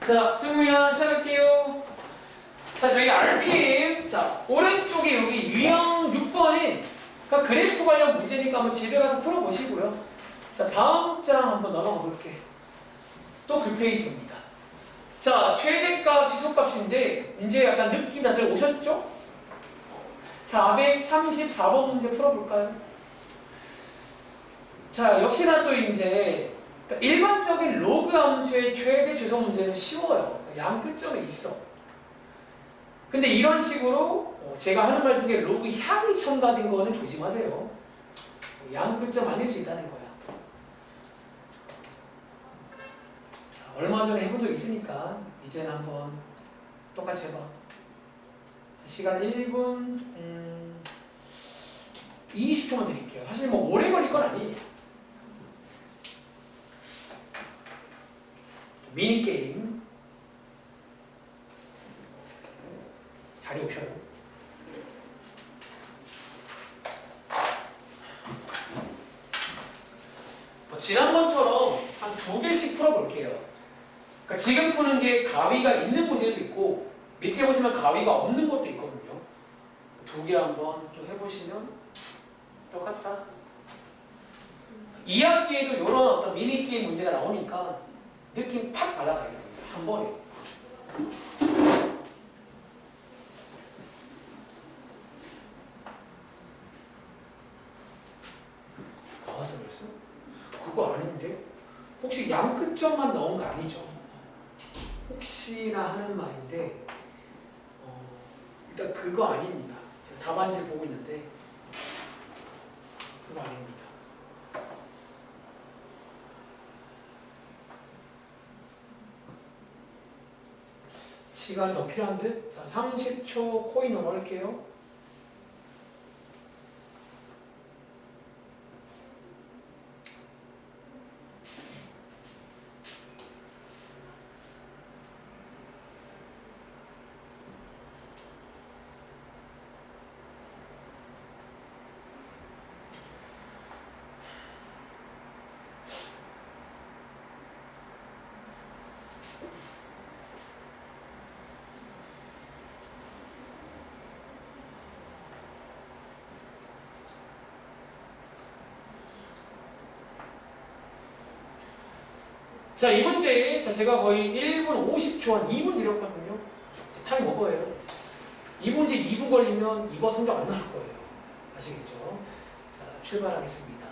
자, 승우야 시작할게요. 자, 저희 RPM. 자, 오른쪽에 여기 유형 6번인 그러니까 그래프 관련 문제니까 한번 집에 가서 풀어보시고요. 자, 다음 장 한번 넘어가 볼게. 또 그 페이지입니다. 자, 최대값, 지속값인데 이제 약간 느낌 다들 오셨죠? 434번 문제 풀어볼까요? 자, 역시나 또 이제 그러니까 일반적인 로그 함수의 최대 최소 문제는 쉬워요. 양 끝점에 있어. 근데 이런 식으로 제가 하는 말 중에 로그 향이 첨가된 거는 조심하세요. 양 끝점 아닐 수 있다는 거야. 자, 얼마 전에 해본 적 있으니까 이제는 한번 똑같이 해봐. 자, 시간 1분 20초만 드릴게요. 사실 뭐 오래 걸릴 건 아니에요. 미니게임 자리 오셔요. 지난번처럼 한 2개씩 풀어볼게요. 그러니까 지금 푸는 게 가위가 있는 문제도 있고 밑에 보시면 가위가 없는 것도 있거든요. 2개 한번 또 해보시면 똑같다. 2학기에도 이런 어떤 미니게임 문제가 나오니까 느낌 팍 받아가야 됩니다. 한 번에. 나왔어 벌써? 그거 아닌데? 혹시 양 끝점만 넣은 거 아니죠? 혹시나 하는 말인데 일단 그거 아닙니다. 제가 답안지를 보고 있는데 그거 아닙니다. 시간이 더 필요한 듯? 자, 30초 코인으로 할게요. 자, 이 문제, 제가 거의 1분 50초, 한 2분 드렸거든요. 타임 오버예요. 이 문제 2분 걸리면 이번 성적 안 나올 거예요. 아시겠죠? 자, 출발하겠습니다.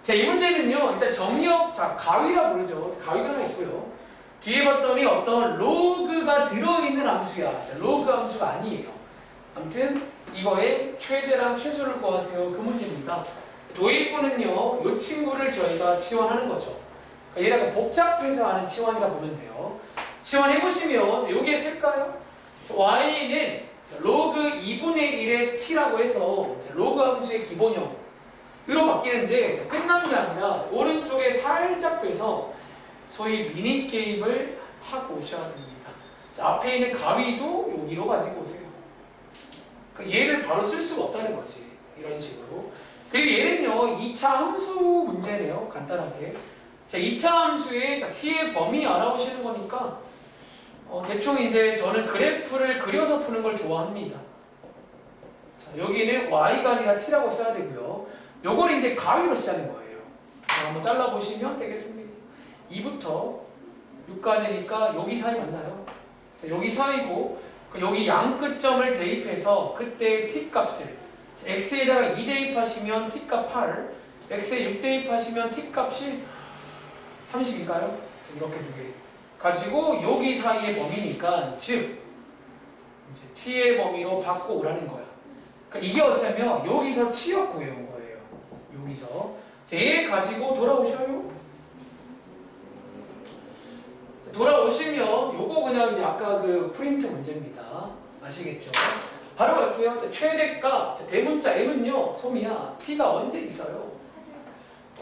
자, 이 문제는요, 일단 정리역, 자, 가위라 부르죠. 가위가 하나 있고요. 뒤에 봤더니 어떤 로그가 들어있는 함수야. 자, 로그 함수가 아니에요. 아무튼, 이거의 최대랑 최소를 구하세요. 그 문제입니다. 도입부는요, 이 친구를 저희가 지원하는 거죠. 얘가 복잡해서 하는 치환이라 보면 돼요. 치환해보시면 여기에 쓸까요? y는 로그 2분의 1의 t라고 해서 로그 함수의 기본형으로 바뀌는데 끝난 게 아니라 오른쪽에 살짝 빼서 소위 미니게임을 하고 오셔야 됩니다. 자, 앞에 있는 가위도 여기로 가지고 오세요. 그러니까 얘를 바로 쓸 수가 없다는 거지. 이런 식으로. 그리고 얘는요 2차 함수 문제네요. 간단하게. 자, 2차 함수의 t의 범위 알아보시는 거니까 대충 이제 저는 그래프를 그려서 푸는 걸 좋아합니다. 자, 여기는 y가 아니라 t라고 써야 되고요. 요걸 이제 가위로 쓰자는 거예요. 자, 한번 잘라보시면 되겠습니다. 2부터 6까지니까 여기 사이 맞나요? 자, 여기 사이고 여기 양 끝점을 대입해서 그때 t 값을 자, x에다가 2 대입하시면 t 값 8, x에 6 대입하시면 t 값이 30인가요? 이렇게 두 개 가지고 여기 사이의 범위니까 즉 이제 t의 범위로 바꿔 오라는 거야. 그러니까 이게 어쩌면 여기서 치역 구해온 거예요. 여기서 얘 가지고 돌아오셔요. 돌아오시면 요거 그냥 이제 아까 그 프린트 문제입니다. 아시겠죠? 바로 갈게요. 최대값 대문자 m은요 솜이야 t가 언제 있어요?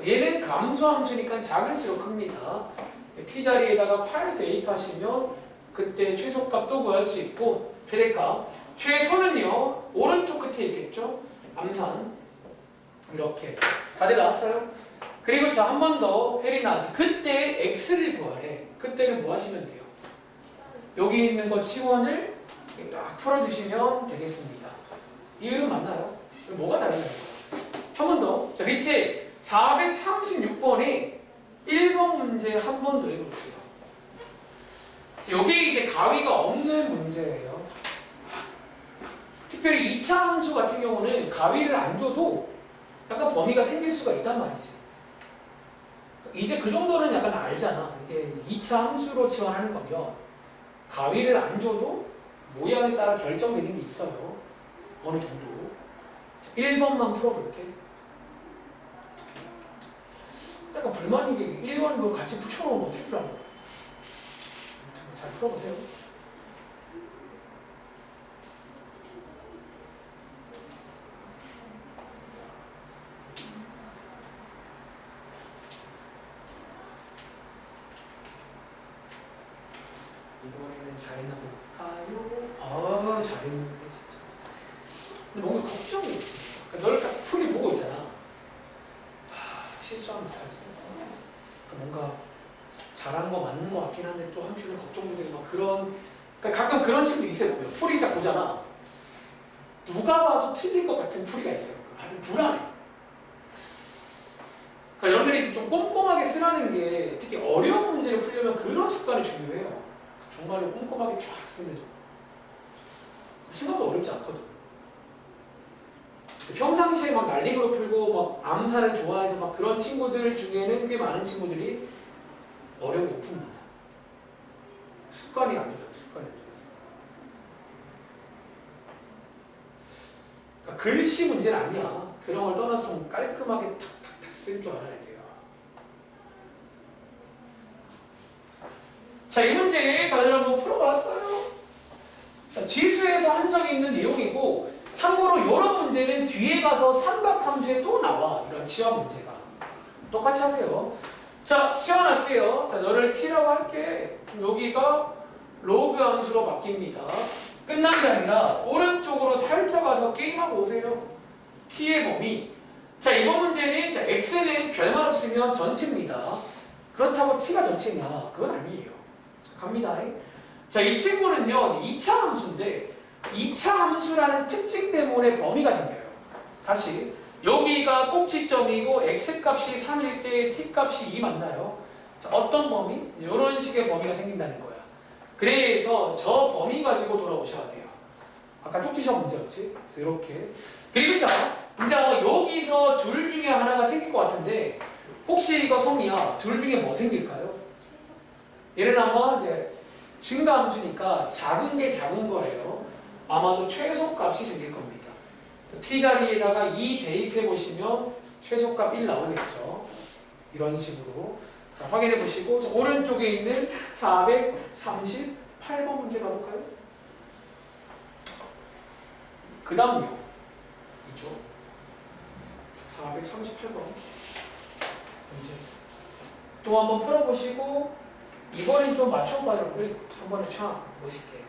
얘는 감소함수니까 작을수록 큽니다. t 자리에다가 8 대입하시면 그때 최소값 또 구할 수 있고 최대값 최소는요 오른쪽 끝에 있겠죠. 암산 이렇게 다들 나왔어요? 그리고 자 한 번 더 혜린아 그때 x를 구하래. 그때는 뭐 하시면 돼요? 여기 있는 거 치원을 딱 풀어주시면 되겠습니다. 이 흐름 맞나요? 뭐가 다르냐는 거예요. 한 번 더. 자, 밑에 436번에 1번 문제 한 번 더 해볼게요. 여기 이제 가위가 없는 문제예요. 특별히 2차 함수 같은 경우는 가위를 안 줘도 약간 범위가 생길 수가 있단 말이지. 이제 그 정도는 약간 알잖아. 이게 2차 함수로 지원하는 거면 가위를 안 줘도 모양에 따라 결정되는 게 있어요. 어느 정도. 1번만 풀어볼게. 약간 불만인 게 1번을 같이 붙여놓으면 어떻게 풀어요? 잘 풀어보세요. 이번에는 잘했나 볼까요? 잘했는데 진짜. 근데 뭔가 걱정이 있어. 그러니까 너를 딱 풀이 보고 있잖아. 실수하면 어떡하지? 뭔가 잘한 거 맞는 거 같긴 한데 또 한편으로 걱정도 되고 막 그런. 그러니까 가끔 그런 식도 있어요. 보면 풀이 딱 보잖아. 누가 봐도 틀릴 것 같은 풀이가 있어요. 아주 불안해. 그러니까 여러분들이 좀 꼼꼼하게 쓰라는 게 특히 어려운 문제를 풀려면 그런 습관이 중요해요. 정말로 꼼꼼하게 쫙 쓰면 생각보다 어렵지 않거든. 평상시에 막 난리로 풀고 막 암산을 좋아해서 막 그런 친구들 중에는 꽤 많은 친구들이 어려운 거 풉니다. 습관이 안 돼서 습관이 안 돼서. 그러니까 글씨 문제는 아니야. 그런 걸 떠나서 좀 깔끔하게 탁탁탁 쓸 줄 알아야 돼요. 자, 이 문제 다들 한번 풀어봤어요. 자, 지수에서 한 적이 있는 내용이고 참고로 이런 문제는 뒤에 가서 삼각함수에 또 나와. 이런 치환 문제가. 똑같이 하세요. 자, 치환할게요. 자, 너를 t라고 할게. 여기가 로그 함수로 바뀝니다. 끝난 게 아니라 오른쪽으로 살짝 와서 게임하고 오세요. t의 범위. 자, 이번 문제는 자, x는 별만 없으면 전체입니다. 그렇다고 t가 전체냐? 그건 아니에요. 자, 갑니다. 자, 이 친구는요, 2차 함수인데 2차 함수라는 특징 때문에 범위가 생겨요. 다시 여기가 꼭지점이고 x값이 3일 때 t값이 2 맞나요? 자, 어떤 범위? 이런 식의 범위가 생긴다는 거야. 그래서 저 범위 가지고 돌아오셔야 돼요. 아까 쪽지시험 문제였지? 그래서 이렇게. 그리고 자, 이제 여기서 둘 중에 하나가 생길 것 같은데 혹시 이거 성이야? 둘 중에 뭐 생길까요? 얘는 아마 이제 증가함수니까 작은 게 작은 거예요. 아마도 최소값이 생길 겁니다. t자리에다가 2 대입해 보시면 최소값 1 나오겠죠. 이런 식으로. 자, 확인해 보시고 자, 오른쪽에 있는 438번 문제 가볼까요? 그 다음요. 이쪽 438번 문제 또 한번 풀어보시고 이번엔 좀 맞춰봐요. 우리 한 번에 촥 멋있게.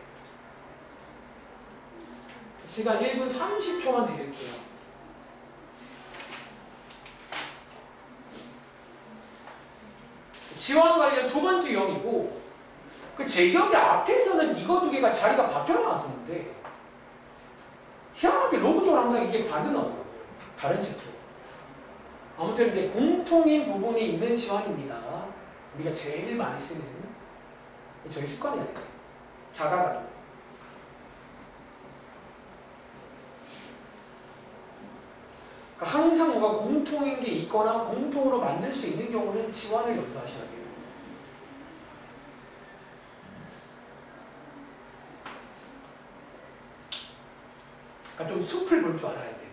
시간 1분 30초만 드릴게요. 지원 관련 두 번째 유형이고 그 제 기억에 앞에서는 이거 두 개가 자리가 바뀌어 나왔었는데 희한하게 로그 쪽으로 항상 이게 반대 나오더라고요. 다른 책도. 아무튼 이제 공통인 부분이 있는 지원입니다. 우리가 제일 많이 쓰는 저희 습관이야. 자다가도. 그러니까 항상 뭔가 공통인 게 있거나 공통으로 만들 수 있는 경우는 지원을 염두하셔야 돼요. 그러니까 좀 숲을 볼 줄 알아야 돼.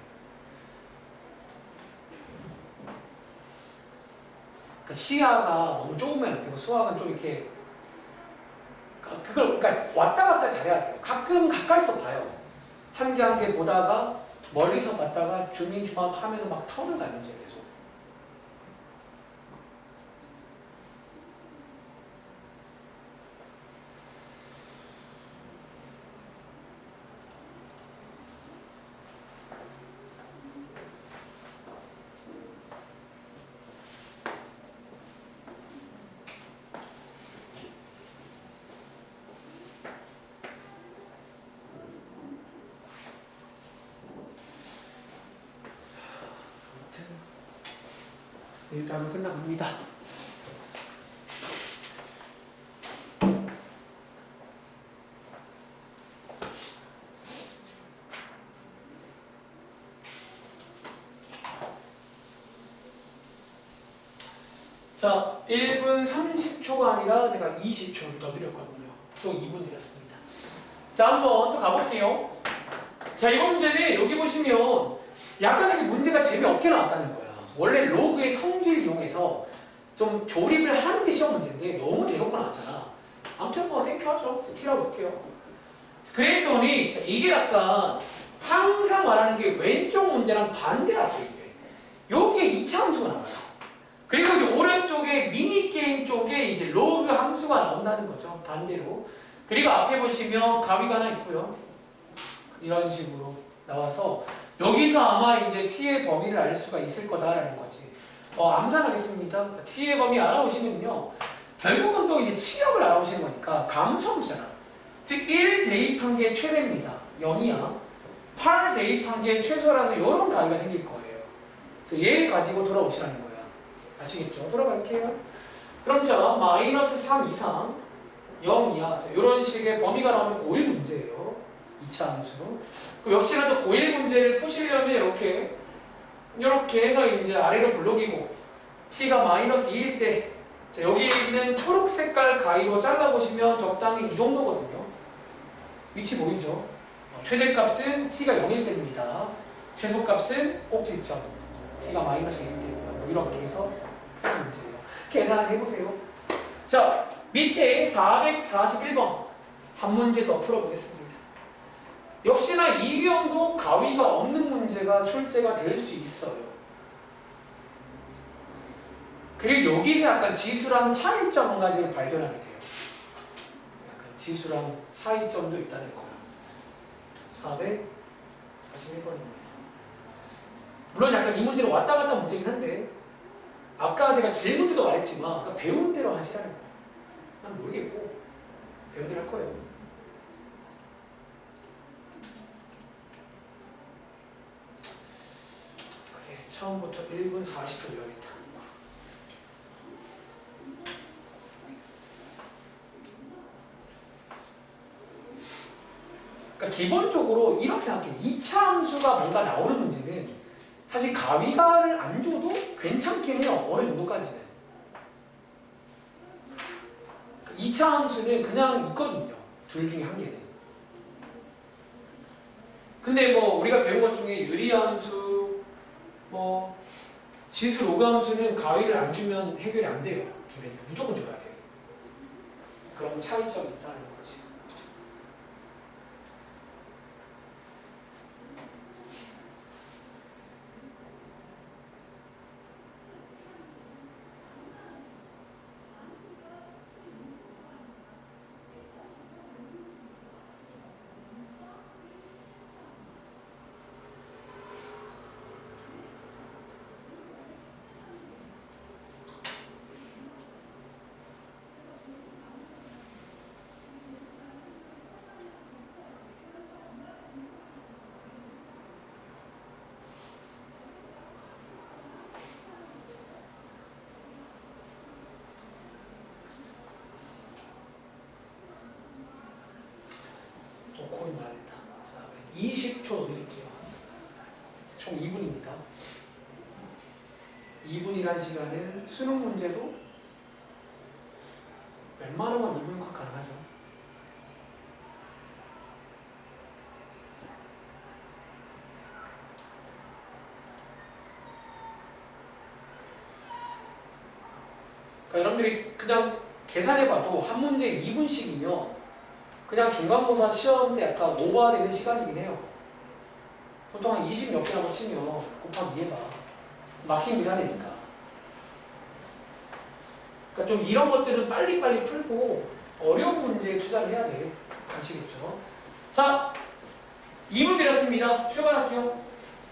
그러니까 시야가 너무 좁으면 안 되고 수학은 좀 이렇게 그러니까 왔다 갔다 잘해야 돼요. 가끔 가까이서 봐요. 한 개 한 개 보다가 멀리서 봤다가 주민 주마트 하면서 막 터는 거야 문제 계속. 일단은 끝나갑니다. 자, 1분 30초가 아니라 제가 20초 더 드렸거든요. 또 2분 드렸습니다. 자, 한번 또 가볼게요. 자, 이번 문제는 여기 보시면 약간 문제가 재미없게 나왔다는 거야. 원래 로그의 성질을 이용해서 좀 조립을 하는 게 시험 문제인데 너무 대놓고 나왔잖아. 아무튼 뭐 땡큐 하죠. T라고 볼게요. 그랬더니 자, 이게 약간 항상 말하는 게 왼쪽 문제랑 반대라고 이게. 여기에 2차 함수가 나와요. 그리고 이제 오른쪽에 미니게임 쪽에 이제 로그 함수가 나온다는 거죠. 반대로. 그리고 앞에 보시면 가위가 하나 있고요. 이런 식으로 나와서 여기서 아마 이제 T의 범위를 알 수가 있을 거다라는 거지. 암산하겠습니다. 자, T의 범위 알아오시면요. 결국은 또 이제 치역을 알아오시는 거니까 감소함수잖아. 즉 1 대입한 게 최대입니다. 0이야. 8 대입한 게 최소라서 이런 가위가 생길 거예요. 그래서 얘 가지고 돌아오시라는 거예요. 아시겠죠? 돌아갈게요. 그럼 자, 마이너스 3 이상 0 이하 이런 식의 범위가 나오면 고1 문제예요. 2차 함수. 역시나 또 고1 문제를 푸시려면 이렇게 해서 이제 아래로 블록이고 t가 마이너스 2일 때 자, 여기 있는 초록 색깔 가위로 잘라보시면 적당히 이 정도거든요. 위치 보이죠? 최대값은 t가 0일 때입니다. 최소값은 꼭지점 t가 마이너스 1일 때입니다. 뭐 이렇게 해서 문제예요. 계산을 해보세요. 자, 밑에 441번 한 문제 더 풀어보겠습니다. 역시나 이 유형도 가위가 없는 문제가 출제가 될 수 있어요. 그리고 여기서 약간 지수랑 차이점 한 가지를 발견하게 돼요. 약간 지수랑 차이점도 있다는 거예요. 441번입니다. 물론 약간 이 문제는 왔다 갔다 문제긴 한데 아까 제가 질문 때도 말했지만 아까 배운 대로 하시라는 거예요. 난 모르겠고 배운 대로 할 거예요. 그래, 처음부터 1분 40초 넣어야겠다. 그러니까 기본적으로 이렇게 생각해요. 2차 함수가 뭔가 나오는 문제는 사실 가위가를 안 줘도 괜찮긴 해요. 어느 정도까지는. 2차 함수는 그냥 있거든요. 둘 중에 한 개는. 근데 뭐 우리가 배운 것 중에 유리함수, 뭐 지수 로그 함수는 가위를 안 주면 해결이 안 돼요. 걔네들 무조건 줘야 돼요. 그런 차이점이 있다는 거지. 코인 나겠다. 자, 20초 드릴게요. 총 2분입니다. 2분이란 시간은 수능 문제도 웬만하면 2분 컷 가능하죠. 그러니까 여러분들이 그냥 계산해봐도 한 문제에 2분씩이면 그냥 중간고사 시험 때 약간 오버되는 시간이긴 해요. 보통 한 20 몇 개라고 치면 곱하기 2해봐. 마킹 해야 되니까. 그러니까 좀 이런 것들은 빨리빨리 풀고 어려운 문제에 투자를 해야 돼. 아시겠죠? 자, 2분 드렸습니다. 출발할게요.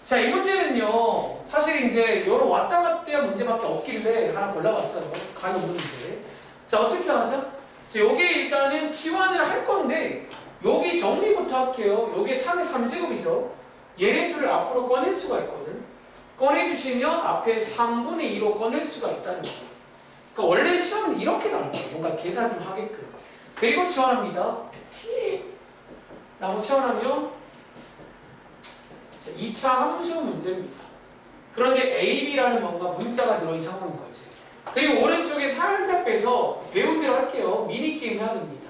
자, 이 문제는요. 사실 이제 여러 왔다 갔다 문제밖에 없길래 하나 골라봤어요. 가위 없는 문제. 자, 어떻게 하죠? 자, 여기 일단은 치환을 할 건데 여기 정리부터 할게요. 여기 3의 3제곱이죠. 얘네들을 앞으로 꺼낼 수가 있거든. 꺼내주시면 앞에 3분의 2로 꺼낼 수가 있다는 거예요. 그러니까 원래 시험은 이렇게 나올 거예요. 뭔가 계산 좀 하게끔. 그리고 치환합니다. T라고 치환하면 2차 함수 문제입니다. 그런데 A, B라는 뭔가 문자가 들어있는 상황인 거지. 그리고 오른쪽에 살짝 빼서 배운 대로 할게요. 미니게임 해야 됩니다.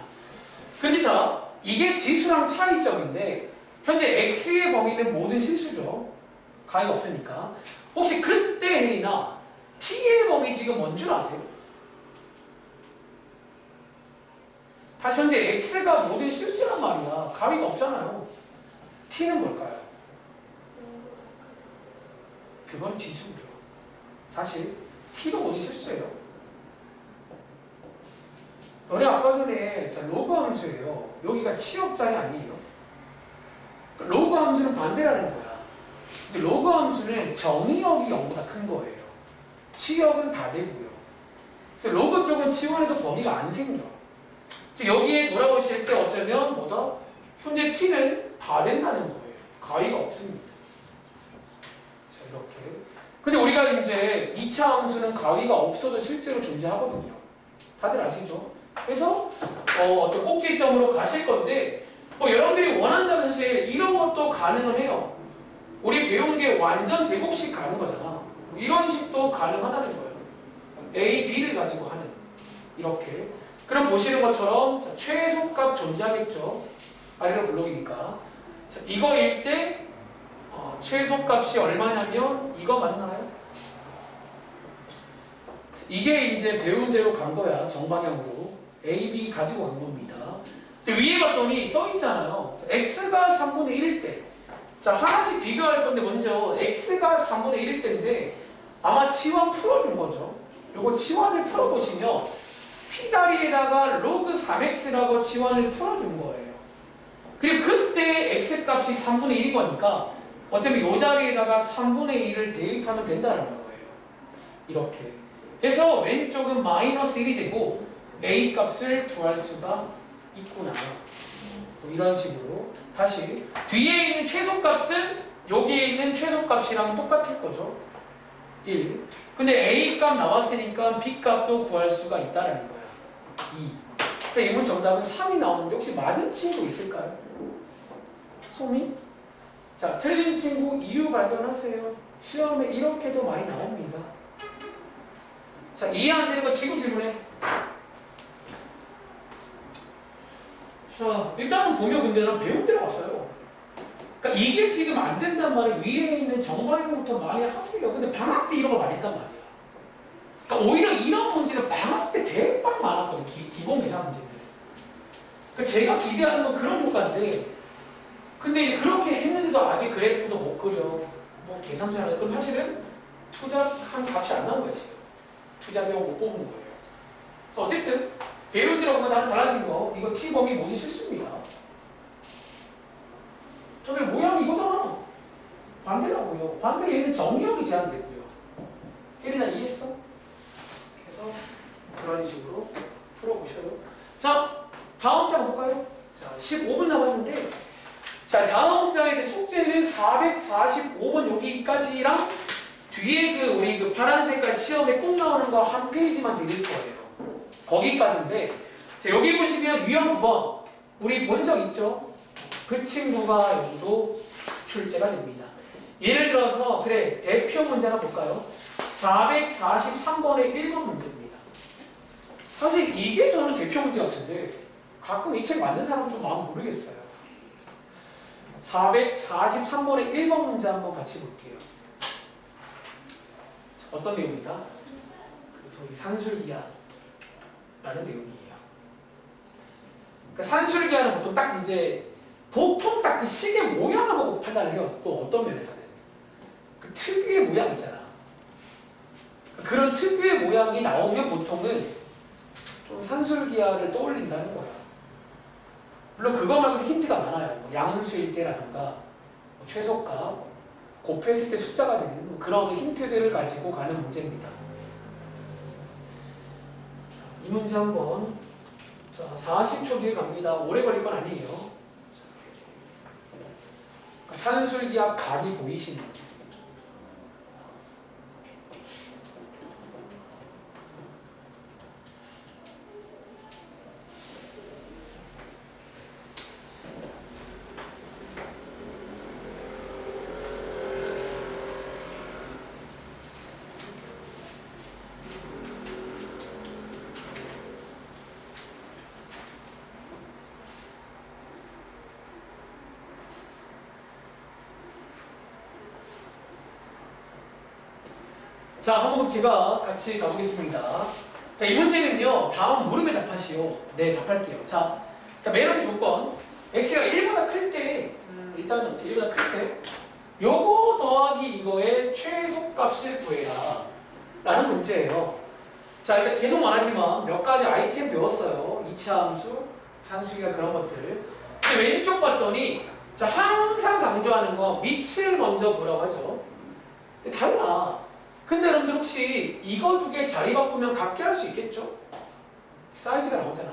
근데 자, 이게 지수랑 차이점인데 현재 X의 범위는 모든 실수죠. 가위가 없으니까. 혹시 그때 혜리나 T의 범위 지금 뭔 줄 아세요? 다시 현재 X가 모든 실수란 말이야. 가위가 없잖아요. T는 뭘까요? 그건 지수고요. 사실 T가 모든 실수예요. 너네 아까 전에 로그 함수예요. 여기가 치역자리 아니에요. 로그 함수는 반대라는 거야. 근데 로그 함수는 정의역이 0보다 큰 거예요. 치역은 다 되고요. 그래서 로그 쪽은 치환해도 범위가 안 생겨. 여기에 돌아오실 때 어쩌면 뭐다? 현재 T는 다 된다는 거예요. 가위가 없습니다. 자, 이렇게. 근데 우리가 이제 2차 함수는 가위가 없어도 실제로 존재하거든요. 다들 아시죠? 그래서 어떤 꼭지점으로 가실 건데 뭐 여러분들이 원한다면 사실 이런 것도 가능은 해요. 우리 배운 게 완전 제곱식 가는 거잖아. 이런 식도 가능하다는 거예요. A, B를 가지고 하는 이렇게. 그럼 보시는 것처럼 최소값 존재하겠죠. 아래로 블록이니까. 자, 이거일 때 최소값이 얼마냐면 이거 맞나요? 이게 이제 배운 대로 간 거야. 정방향으로. A, B 가지고 간 겁니다. 근데 위에 봤더니 써있잖아요. X가 3분의 1일 때. 자, 하나씩 비교할 건데 먼저 X가 3분의 1일 때인데 아마 치환 풀어준 거죠. 요거 치환을 풀어보시면 T자리에다가 로그 3X라고 치환을 풀어준 거예요. 그리고 그때 X값이 3분의 1인 거니까 어차피 이 자리에다가 3분의 1을 대입하면 된다는 거예요. 이렇게. 그래서 왼쪽은 마이너스 1이 되고 A 값을 구할 수가 있구나. 이런 식으로 다시 뒤에 있는 최소값은 여기에 있는 최소값이랑 똑같을 거죠. 1. 근데 A 값 나왔으니까 B 값도 구할 수가 있다는 거야. 2. 자, 이번 정답은 3이 나오는데 혹시 맞은 친구 있을까요? 소미? 자, 틀린 친구 이유 발견하세요. 시험에 이렇게도 많이 나옵니다. 자, 이해 안 되는 거 지금 질문해. 자, 일단은 보면 근데 난 배운 대로 왔어요. 그러니까 이게 지금 안 된단 말이에요. 위에 있는 정방향부터 많이 하세요. 근데 방학 때 이런 거 많이 했단 말이야. 그러니까 오히려 이런 문제는 방학 때 대박 많았거든. 기본 계산 문제들. 그러니까 제가 기대하는 건 그런 효과인데 근데 그렇게 했는데도 아직 그래프도 못 그려. 뭐 계산 잘 안 해. 그럼 사실은 투자한 값이 안 나온 거지. 투자 비용 못 뽑은 거예요. 그래서 어쨌든 배운 대로 보면 달라진 거. 이거 T범위 모든 실수입니다. 저들 모양이 이거잖아. 반대라고요. 반대로 얘는 정의역이 제한되고요. 혜린아 이해했어? 그래서 그런 식으로 풀어보셔요. 자, 다음 장 볼까요? 자, 15분 남았는데 자, 다음 장의 숙제는 445번 여기까지랑 뒤에 우리 파란 색깔 시험에 꼭 나오는 거 한 페이지만 드릴 거예요. 거기까지인데 자, 여기 보시면 유형 9번 우리 본 적 있죠? 그 친구가 여기도 출제가 됩니다. 예를 들어서 그래 대표 문제 하나 볼까요? 443번의 1번 문제입니다. 사실 이게 저는 대표 문제 같은데 가끔 이 책 만든 사람은 좀 마음 모르겠어요. 443번의 1번 문제 한번 같이 볼게요. 어떤 내용이다? 저희 산술기하라는 내용이에요. 그러니까 산술기하는 보통 딱 그 시계 모양을 보고 판단을 해요. 또 어떤 면에서는 그 특유의 모양 있잖아. 그런 특유의 모양이 나오면 보통은 좀 산술기하를 떠올린다는 거야. 물론 그거 말고 힌트가 많아요. 뭐 양수일 때라든가 뭐 최소값, 곱했을 때 숫자가 되는 그런 힌트들을 가지고 가는 문제입니다. 이 문제 한번 40초 뒤에 갑니다. 오래 걸릴 건 아니에요. 산술기하 각이 보이시는지 자, 한번 제가 같이 가보겠습니다. 자, 이 문제는요, 다음 물음에 답하시오. 네, 답할게요. 자, 맨 앞에 조건. x가 1보다 클 때, 일단은 1보다 클 때, 요거 더하기 이거의 최소값을 구해라. 라는 문제예요. 자, 일단 계속 말하지만 몇 가지 아이템 배웠어요. 2차 함수, 산수기가 그런 것들. 근데 왼쪽 봤더니, 자, 항상 강조하는 거, 밑을 먼저 보라고 하죠. 근데 달라. 근데 여러분들 혹시 이거 두 개 자리 바꾸면 같게 할 수 있겠죠? 사이즈가 나오잖아.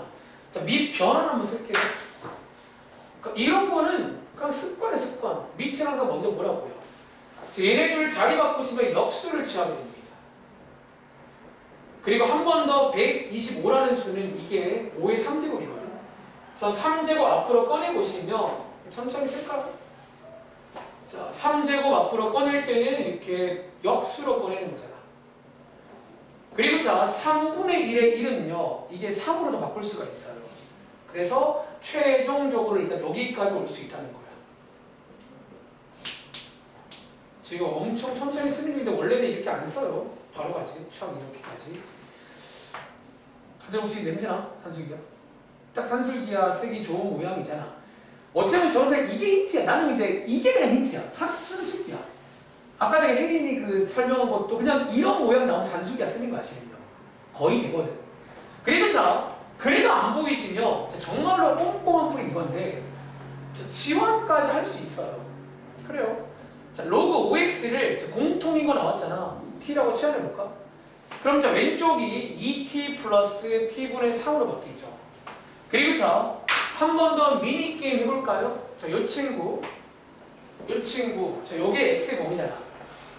자, 밑 변환 한번 쓸게요. 그러니까 이런 거는 그냥 습관의 습관. 밑을 항상 먼저 보라고요. 자, 얘네들 자리 바꾸시면 역수를 취하게 됩니다. 그리고 한 번 더 125라는 수는 이게 5의 3제곱이거든. 그래서 3제곱 앞으로 꺼내보시면 천천히 쓸까요? 자, 3제곱 앞으로 꺼낼 때는 이렇게 역수로 꺼내는 거잖아. 그리고 자, 3분의 1의 1은요, 이게 3으로도 바꿀 수가 있어요. 그래서 최종적으로 일단 여기까지 올 수 있다는 거야. 지금 엄청 천천히 쓰는 중인데 원래는 이렇게 안 써요. 바로 가지. 촥 이렇게까지. 다들 혹시 냄새나? 산술기야? 딱 산술기야 쓰기 좋은 모양이잖아. 어쩌면 저는 이게 힌트야. 나는 이제 이게 그냥 힌트야. 산술기야. 아까 전에 혜린이 그 설명한 것도 그냥 이런 모양 나오면 산술기야 쓰는 거 아시겠죠? 거의 되거든. 그리고 자, 그래도 안 보이시면 정말로 꼼꼼한 풀이 이건데 지원까지 할 수 있어요. 그래요. 자, 로그 5x를 공통인 거 나왔잖아. t라고 치환해볼까? 그럼 자, 왼쪽이 2t 플러스 t분의 3으로 바뀌죠. 그리고 자, 한 번 더 미니게임 해볼까요? 자, 요 친구, 자, 요게 x의 범위잖아.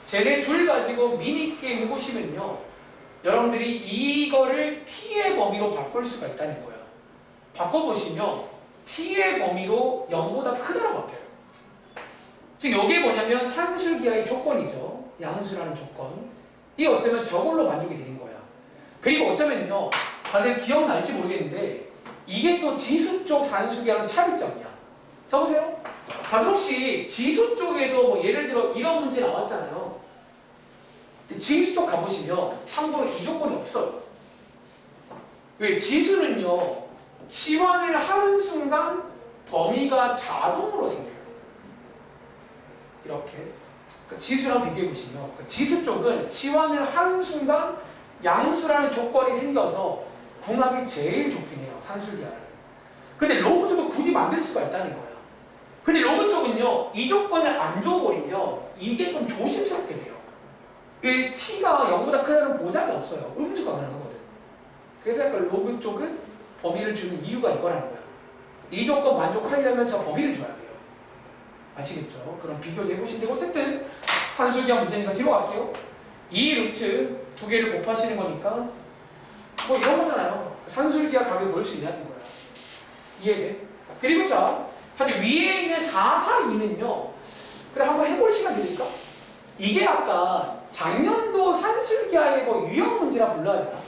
쟤네 둘 가지고 미니게임 해보시면요, 여러분들이 이거를 t의 범위로 바꿀 수가 있다는 거야. 바꿔보시면 t의 범위로 0보다 크다고 바뀌어요. 즉 요게 뭐냐면 산술기하의 조건이죠. 양수라는 조건. 이 어쩌면 저걸로 만족이 되는 거야. 그리고 어쩌면요, 다들 기억날지 모르겠는데 이게 또 지수 쪽 산술기하는 차이점이야. 자, 보세요. 다들 혹시 지수 쪽에도 뭐 예를 들어 이런 문제 나왔잖아요. 근데 지수 쪽 가보시면 참고로 이 조건이 없어요. 왜? 지수는요, 치환을 하는 순간 범위가 자동으로 생겨요. 이렇게. 그러니까 지수랑 비교해보시면 그러니까 지수 쪽은 치환을 하는 순간 양수라는 조건이 생겨서 궁합이 제일 좋긴 해요. 산술기하는. 근데 로그 쪽도 굳이 만들 수가 있다는 거야. 근데 로그 쪽은요, 이 조건을 안 줘버리면 이게 좀 조심스럽게 돼요. 왜? t가 0보다 크다는 보장이 없어요. 음수가 가능하거든. 그래서 약간 로그 쪽은 범위를 주는 이유가 이거라는 거야. 이 조건 만족하려면 저 범위를 줘야 돼요. 아시겠죠? 그럼 비교도 해보신데 어쨌든 산술기하 문제니까 뒤로 갈게요. 이 루트 두 개를 곱하시는 거니까 뭐 이런 거잖아요. 산술기하 값을 볼 수 있냐는 거야. 이해돼? 그리고 자, 사실 위에 있는 4, 4, 2는요. 그래, 한번 해볼 시간 드릴까? 이게 아까 작년도 산술기하의 뭐 유형 문제라 불러야 되나?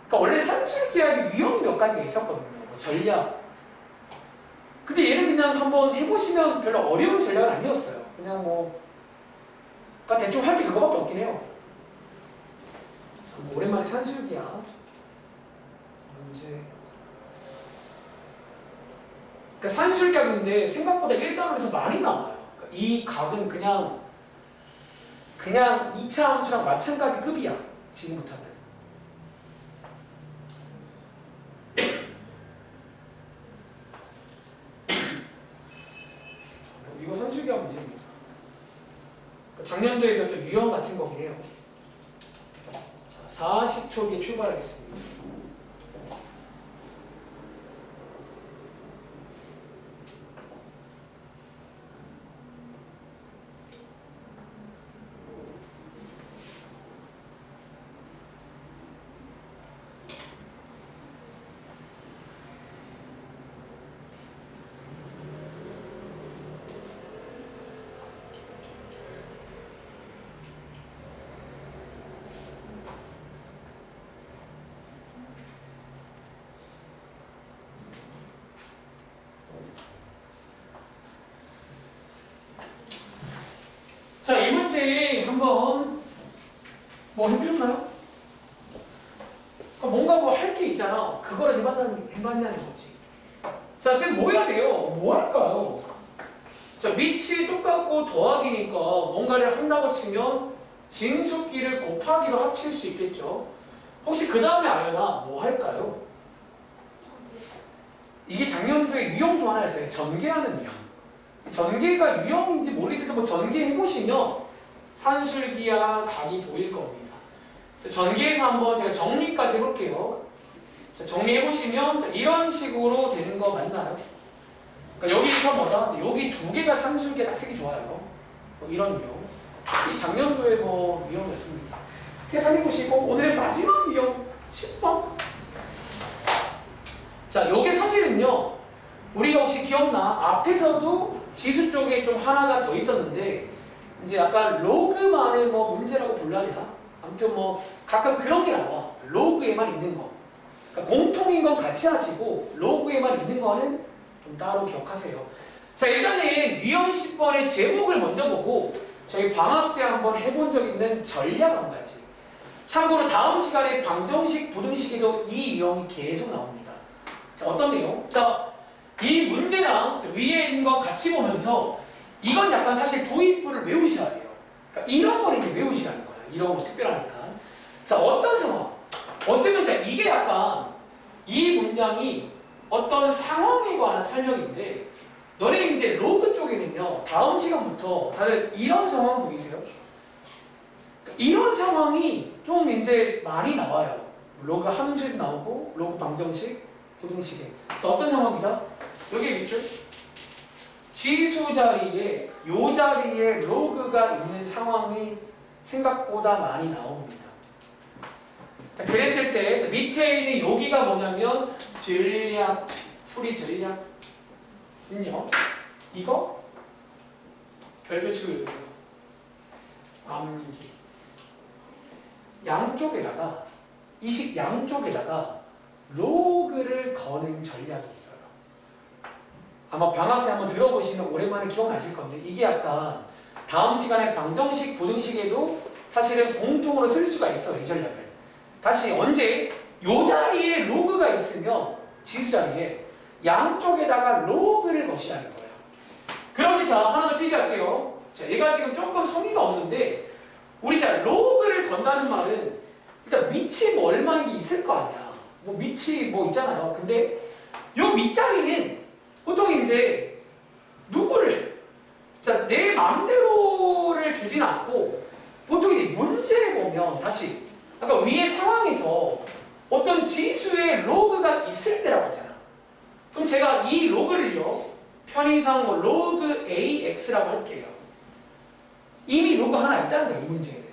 그러니까 원래 산술기하에도 유형이 몇 가지가 있었거든요. 뭐 전략. 근데 얘는 그냥 한번 해보시면 별로 어려운 전략은 아니었어요. 그냥 뭐, 그러니까 대충 할 게 그거밖에 없긴 해요. 참, 오랜만에 산술기하 문제. 그러니까 산술기하인데 생각보다 1단원에서 많이 나와요. 그러니까 이 각은 그냥 2차 함수랑 마찬가지 급이야. 지금부터는. 이거 산술기하 문제입니다. 그러니까 작년도에 배웠던 유형 같은 거긴 해요. 자, 40초 뒤에 출발하겠습니다. 뭐 해보셨나요? 뭔가 뭐 할 게 있잖아. 그거를 해봤냐는 거지. 자, 쌤 뭐 해야 돼요? 뭐 할까요? 자, 밑이 똑같고 더하기니까 뭔가를 한다고 치면 진수끼를 곱하기로 합칠 수 있겠죠. 혹시 그 다음에 아연아 뭐 할까요? 이게 작년도에 유형 중 하나였어요. 전개하는 유형. 전개가 유형인지 모르겠는데 뭐 전개 해보시면 산술기야 각이 보일 겁니다. 자, 전개해서 한번 제가 정리까지 해볼게요. 자, 정리해보시면 자, 이런 식으로 되는 거 맞나요? 그러니까 여기서 뭐다? 여기 두 개가 산술기가 딱 쓰기 좋아요. 뭐 이런 유형. 이 작년도에 뭐 유형이었습니다. 계산해보시고 오늘의 마지막 유형 10번. 자, 요게 사실은요. 우리가 혹시 기억나? 앞에서도 지수 쪽에 좀 하나가 더 있었는데 이제 약간 로그만의 뭐 문제라고 불러야 되나? 아무튼 뭐 가끔 그런 게 나와. 로그에만 있는 거. 그러니까 공통인 건 같이 하시고 로그에만 있는 거는 좀 따로 기억하세요. 자, 일단은 유형 10번의 제목을 먼저 보고 저희 방학 때 한번 해본 적 있는 전략 한 가지. 참고로 다음 시간에 방정식, 부등식에도 이 유형이 계속 나옵니다. 자, 어떤 내용? 자, 이 문제랑 위에 있는 거 같이 보면서 이건 약간 사실 도입부를 외우셔야 돼요. 그러니까 이런 걸 이제 외우시라는 거예요. 이런 거 특별하니까. 자, 어떤 상황? 어쩌면 자, 이게 약간 이 문장이 어떤 상황에 관한 설명인데 너네 이제 로그 쪽에는요. 다음 시간부터 다들 이런 상황 보이세요? 이런 상황이 좀 이제 많이 나와요. 로그 함수도 나오고 로그 방정식, 부등식에. 자, 어떤 상황이다? 여기 있죠? 지수 자리에 요 자리에 로그가 있는 상황이 생각보다 많이 나옵니다. 자, 그랬을 때 자, 밑에 있는 여기가 뭐냐면 전략, 풀이 전략은요. 이거 별표 치고 읽으세요. 암기. 양쪽에다가 이 식 양쪽에다가 로그를 거는 전략이 있어요. 아마 방학 때 한번 들어보시면 오랜만에 기억나실 건데 이게 약간 다음 시간에 방정식, 부등식에도 사실은 공통으로 쓸 수가 있어요. 이 전략을. 다시 언제? 요 자리에 로그가 있으면 지수 자리에 양쪽에다가 로그를 거시라는 거예요. 그런데 자, 하나 더 필기할게요. 자, 얘가 지금 조금 성의가 없는데 우리 자 로그를 건다는 말은 일단 밑이 뭐 얼마인 게 있을 거 아니야. 뭐 밑이 뭐 있잖아요. 근데 요 밑자리는 보통 이제 누구를 자, 내 맘대로를 주진 않고 보통 이제 문제를 보면 다시 아까 위의 상황에서 어떤 지수의 로그가 있을 때라고 하잖아. 그럼 제가 이 로그를요 편의상 뭐 로그 AX라고 할게요. 이미 로그 하나 있다는 거야. 이 문제에는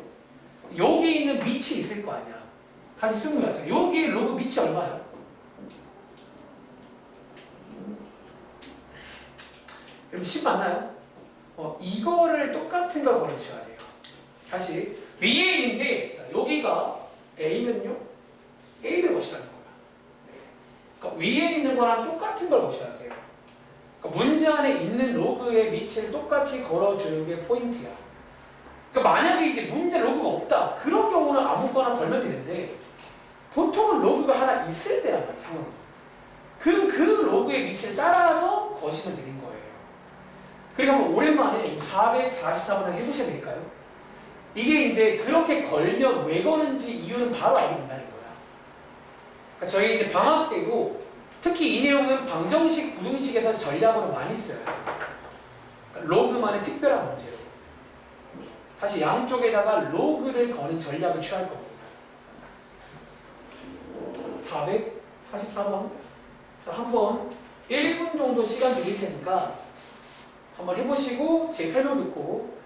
여기 있는 밑이 있을 거 아니야. 다시 승부야. 여기 로그 밑이 얼마야? 여러분 10 맞나요? 이거를 똑같은 걸 걸어주셔야 돼요. 다시 위에 있는 게 자, 여기가 A면요 A를 보시라는 거야. 그러니까 위에 있는 거랑 똑같은 걸 보셔야 돼요. 그러니까 문제 안에 있는 로그의 밑을 똑같이 걸어주는 게 포인트야. 그러니까 만약에 이제 문제 로그가 없다 그런 경우는 아무거나 걸면 되는데 보통은 로그가 하나 있을 때란 말이야. 상황이. 그럼 그 로그의 위치를 따라서 거시면 되는 거예요. 그러니까 한번 오랜만에 444번을 해보셔야 될까요? 이게 이제 그렇게 걸면 왜 거는지 이유는 바로 알게 된다는 거야. 그러니까 저희 이제 방학 때도 특히 이 내용은 방정식, 부등식에서 전략으로 많이 써요. 그러니까 로그만의 특별한 문제로. 다시 양쪽에다가 로그를 거는 전략을 취할 겁니다. 444번. 자, 한번 1분 정도 시간 드릴 테니까 한번 해보시고 제 설명 듣고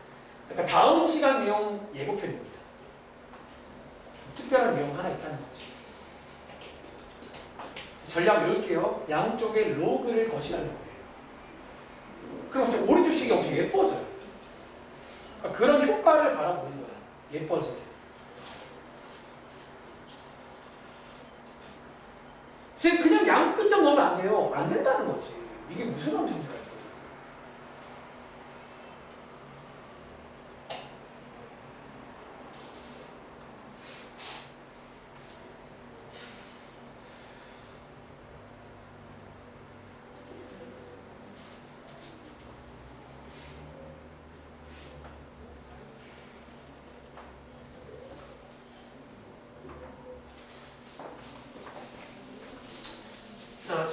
약간 다음 시간 내용 예고편입니다. 특별한 내용 하나 있다는 거지. 전략 외울게요. 양쪽에 로그를 거시라는 거예요. 그럼 갑자기 오른쪽식이 엄청 예뻐져요. 그러니까 그런 효과를 바라보는 거야. 예뻐지세요. 그냥 양 끝점 넣으면 안 돼요. 안 된다는 거지. 이게 무슨 함수인지 알죠?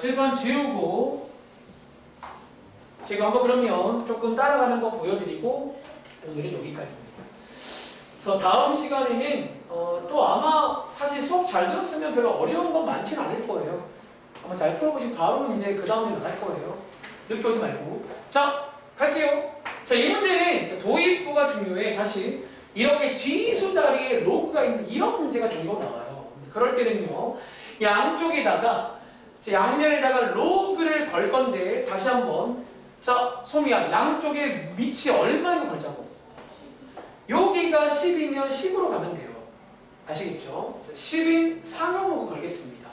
칠판 지우고 제가 한번 그러면 조금 따라가는 거 보여드리고 오늘은 여기까지입니다. 그래서 다음 시간에는 또 아마 사실 수업 잘 들었으면 별로 어려운 건 많지는 않을 거예요. 한번 잘 풀어보시고 바로 이제 그 다음에 나갈 거예요. 늦게 오지 말고. 자, 갈게요. 자, 이 문제는 도입부가 중요해. 다시 이렇게 지수 자리에 로그가 있는 이런 문제가 종종 나와요. 그럴 때는요, 양쪽에다가 양면에다가 로그를 걸 건데 다시 한번 자, 소미야, 양쪽에 밑이 얼마나 걸자고? 여기가 10이면 10으로 가면 돼요. 아시겠죠? 자, 10인 상용로그 걸겠습니다.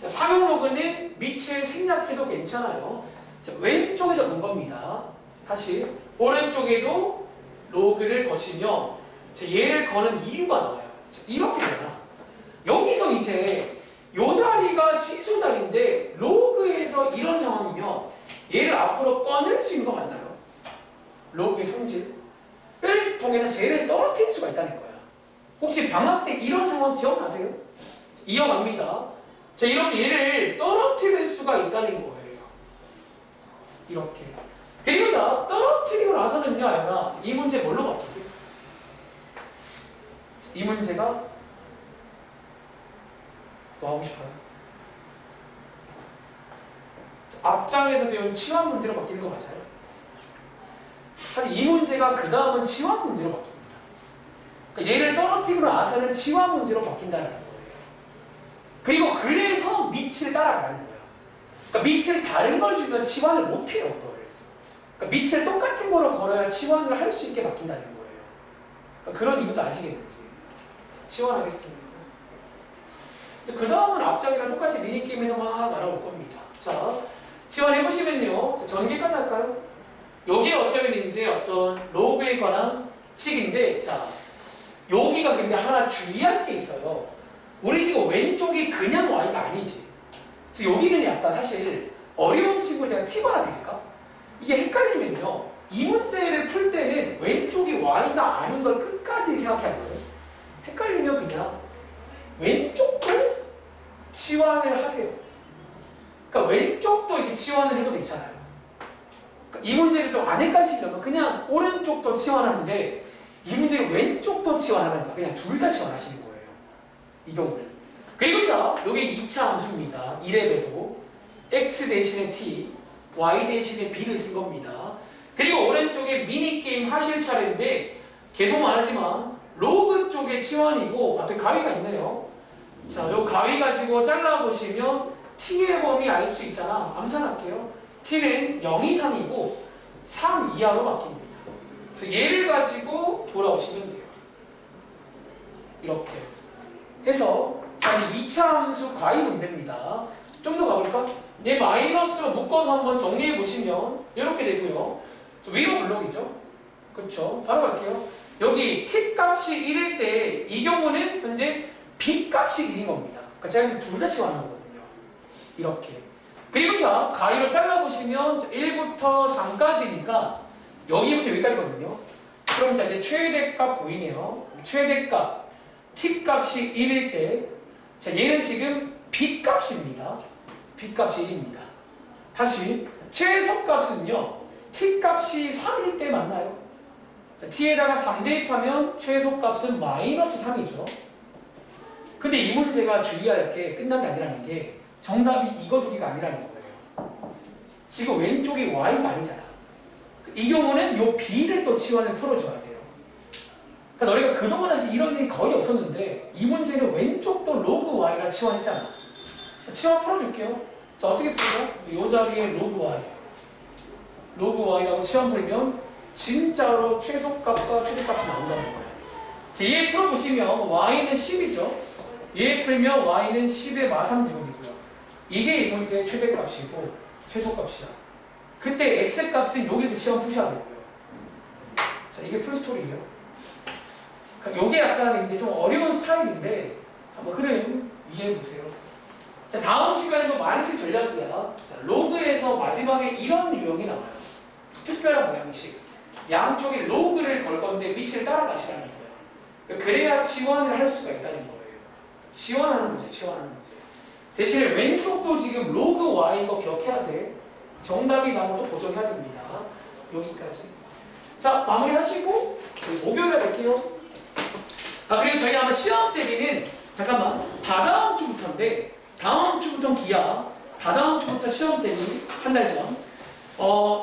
자, 상용로그는 밑을 생략해도 괜찮아요. 자, 왼쪽에다 건 겁니다. 다시 오른쪽에도 로그를 거시며 자, 얘를 거는 이유가 나와요. 자, 이렇게 되나? 여기서 이제 요 자리가 지수 자리인데 로그에서 이런 상황이면 얘를 앞으로 꺼낼 수 있는 거 맞나요? 로그의 성질을 통해서 쟤를 떨어뜨릴 수가 있다는 거야. 혹시 방학 때 이런 상황 기억나세요? 이어갑니다. 자, 이렇게 얘를 떨어뜨릴 수가 있다는 거예요. 이렇게. 그리고 자, 떨어뜨리고 나서는요, 아이가 이 문제 뭘로 바뀌게? 이 문제가 뭐 하고 싶어요? 앞장에서 배운 치환 문제로 바뀌는 거 맞아요? 하지만 이 문제가 그 다음은 치환 문제로 바뀝니다. 그러니까 얘를 떨어뜨리고 나서는 치환 문제로 바뀐다는 거예요. 그리고 그래서 밑을 따라가는 거예요. 그러니까 밑을 다른 걸 주면 치환을 못해요. 그러니까 밑을 똑같은 거로 걸어야 치환을 할 수 있게 바뀐다는 거예요. 그러니까 그런 이유도 아시겠는지. 치환하겠습니다. 그 다음은 앞장이랑 똑같이 미니게임에서 막 알아올 겁니다. 자, 치환해보시면요. 전개까지 할까요? 여기에 어쩌면 이제 어떤 로그에 관한 식인데, 자, 여기가 근데 하나 주의할 게 있어요. 우리 지금 왼쪽이 그냥 y가 아니지. 그래서 여기는 약간 사실 어려운 친구 제가 팁 하나 드릴까? 이게 헷갈리면요. 이 문제를 풀 때는 왼쪽이 y가 아닌 걸 끝까지 생각해야 돼요. 헷갈리면 그냥 왼쪽도 치환을 하세요. 그러니까 왼쪽도 이렇게 치환을 해도 괜찮아요. 그러니까 이 문제를 좀 안 헷갈리려면 그냥 오른쪽도 치환하는데 이 문제는 왼쪽도 치환하는 거야. 그냥 둘 다 치환하시는 거예요. 이 경우는. 그리고 자, 이게 2차 함수입니다. 1에 x 대신에 t, y 대신에 b를 쓴 겁니다. 그리고 오른쪽에 미니게임 하실 차례인데 계속 말하지만 로그 쪽에 치환이고 앞에 가위가 있네요. 자, 요 가위 가지고 잘라보시면 t의 범위 알 수 있잖아. 암산할게요. t는 0 이상이고 3 이하로 바뀝니다. 그래서 얘를 가지고 돌아오시면 돼요. 이렇게 해서 자, 2차 함수 과위 문제입니다. 좀 더 가볼까? 얘 마이너스로 묶어서 한번 정리해 보시면 이렇게 되고요. 위로 블록이죠. 그렇죠? 바로 갈게요. 여기 t 값이 1일 때 이 경우는 현재 b 값이 1인 겁니다. 그러니까 제가 둘 다 치환하는 거거든요. 이렇게. 그리고 자, 가위로 잘라보시면 1부터 3까지니까 여기부터 여기까지거든요. 그럼 자, 이제 최대값 보이네요. 최대값 t 값이 1일 때 자, 얘는 지금 b 값입니다. b 값이 1입니다. 다시 최소값은요. t 값이 3일 때 맞나요? 자, t에다가 3 대입하면 최소값은 마이너스 3이죠. 근데 이 문제가 주의할 게 끝난 게 아니라는 게 정답이 이거 두 개가 아니라는 거예요. 지금 왼쪽이 y가 아니잖아. 이 경우는 요 b를 또 치환을 풀어줘야 돼요. 그러니까 너희가 그동안 이런 일이 거의 없었는데 이 문제는 왼쪽도 로그 y가 치환했잖아. 치환 풀어줄게요. 자, 어떻게 풀죠? 이 자리에 로그 y 로그 y라고 치환 풀면 진짜로 최소값과 최대값이 나온다는 거예요. 얘 풀어보시면 y는 10이죠. 얘 풀면 y는 10의 마삼제곱이고요. 이게 이 문제의 최대값이고 최소값이야. 그때 x값은 여기도 치환 푸셔야 되고요. 자, 이게 풀스토리예요. 그러니까 이게 약간 이제 좀 어려운 스타일인데 한번 흐름 이해해보세요. 자, 다음 시간에도 많이 쓸 전략이야. 자, 로그에서 마지막에 이런 유형이 나와요. 특별한 모양식. 양쪽에 로그를 걸 건데 밑을 따라가시라는 거예요. 그래야 치환을 할 수가 있다는 거예요. 치환하는 문제, 치환하는 문제. 대신에 왼쪽도 지금 로그 y 이거 기억해야 돼. 정답이 나오도 고정해야 됩니다. 여기까지. 자, 마무리 하시고 목요일에 뵐게요. 아, 그리고 저희 아마 시험 대비는 잠깐만 다다음 주부터인데 다음 주부터 기아 다다음 주부터 시험 대비 한 달 전.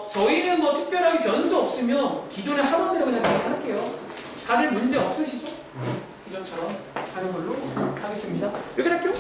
저희는 뭐 특별하게 변수 없으면 기존에 하던 대로 그냥 할게요. 다들 문제 없으시죠? 기존처럼 하는 걸로 하겠습니다. 여기 할게요.